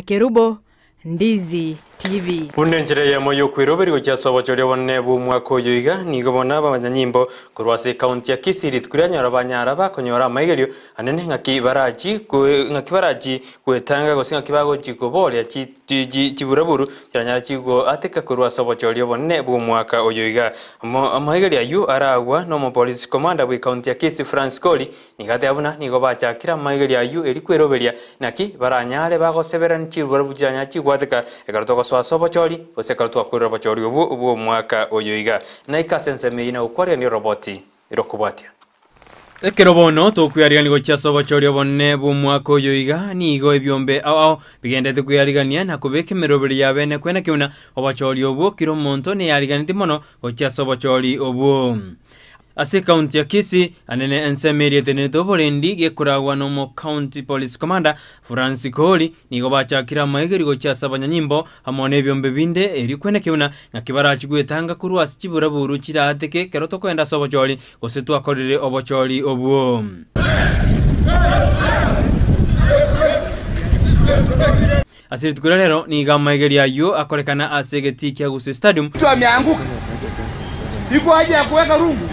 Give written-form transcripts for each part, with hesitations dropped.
Kerubo Ndizi TV. Unenjere ya moyo kwiroberi gocha sobo chore wonne bu mwako yoiga ni gobona abanyanyimbo kurwase county ya Kisii tukuranya abanyara bakonyora maigerio anene ngaki baraji kwetanga gosinga kibago chikobole ya chiburaburu kiranyara chigo ateka kurwa sobo chore wonne bu mwaka oyoiga maigerio ayu aragwa no police commander bu county ya Kisii France Koli ni gate abuna ni gobacha kira maigerio ayu eri kwiroberia naki baranyare bagoseberana chiburaburu kiranyara chigwateka egaroto sobo chori osekarutwa kwira bachori ubu mwaka oyoiga na ikasense meina ukwaria ni roboti irokubwatia ekerobono to kuyarigani gocha sobo chori obonne bu mwaka oyoiga ni igo ebyombe ao bigendete kuyarigania na kubeke meroberi yabene kwena kiuna obachori obu kiro monto ne yarigani mono gocha sobo chori obu ase county ya Kisii anene ensemeri tene dobolendi gekuragwa no county police commander France Koli nigo bachakira maigeri gocha sabanyanyimbo hamone byombe binde eri kwene kiuna ngakibarachi gwetanga kurwasi chiburaburu chirateke keroto kwenda sobocholi gosetu akorire obocholi obuo asiri tukura lero niga maigeri ayo akorekana asegeti kya Gusii stadium tu ameanguka iko haja ya kuweka rungu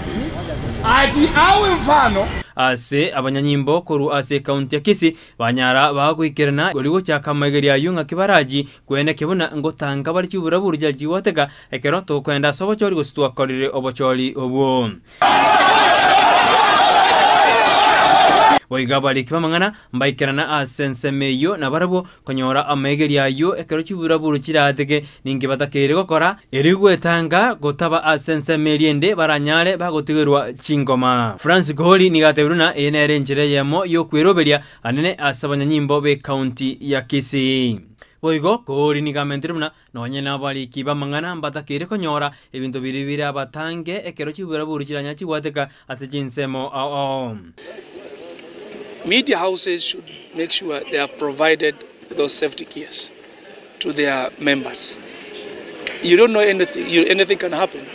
ati awe mfano ase abanyanyimbo koru ase county ya Kisii banyara bagwikirana goligo cyaka maigeri ayo ngakibaraji kwene kibuna ngotanga bari chiburaburu jaji watega ekeroto kwenda sobocholi gositwa korire obocholi obuo Waigabali kibamangana mbaikirana asensemeyo na barabo konyora amaigeri ayo ekero chiburaburu chiratege ninge batakere gokora eri gwetanga gotaba asensemeriende baranyare bagotigerwa chingoma France Goli nigatebruna enere njire yamo yo kwiroberia anene asabanyanyimbo be county ya Kisii Boigo kori nigamentiruna nonyena bali kibamangana mbatakere konyora ebintu biribire abatange ekero chiburaburu chiranya chigwateka asechinsemo ao Media houses should make sure they are provided those safety gears to their members. You don't know anything, anything can happen.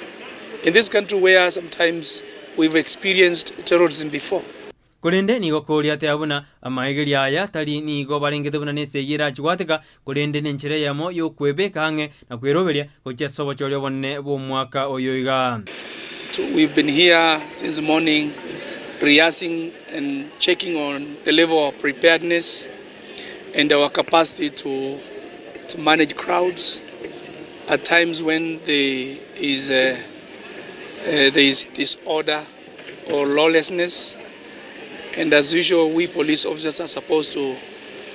In this country where sometimes we've experienced terrorism before. Kulende nigo koria te abuna amaigeri aya tali nigo balengete buna neseyira chwateka kulende nenchire yamo yo kwebeka hange na kweroberia gocha sobo chole bonne bo mwaka oyoiga. So we've been here since morning rehearsing and checking on the level of preparedness and our capacity to manage crowds at times when there is disorder or lawlessness. And as usual, we police officers are supposed to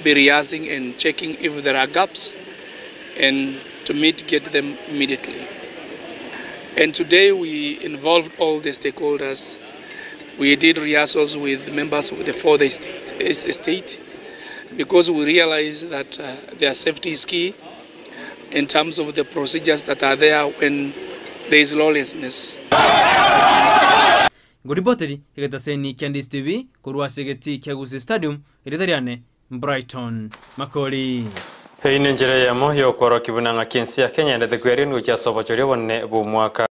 be rehearsing and checking if there are gaps and to mitigate them immediately. And today we involved all the stakeholders. We did rehearsals with members of the fourth estate because we realized that their safety is key in terms of the procedures that are there when there is lawlessness. Guriboteri ikataseni Ndizi TV kurwa segeti kya Gusii stadium iritariane Brighton Makoli. Hei nenjere ya mo yo koro kibunanga Kenya ndete kweri ngo cha sobo chore bonne bu mwaka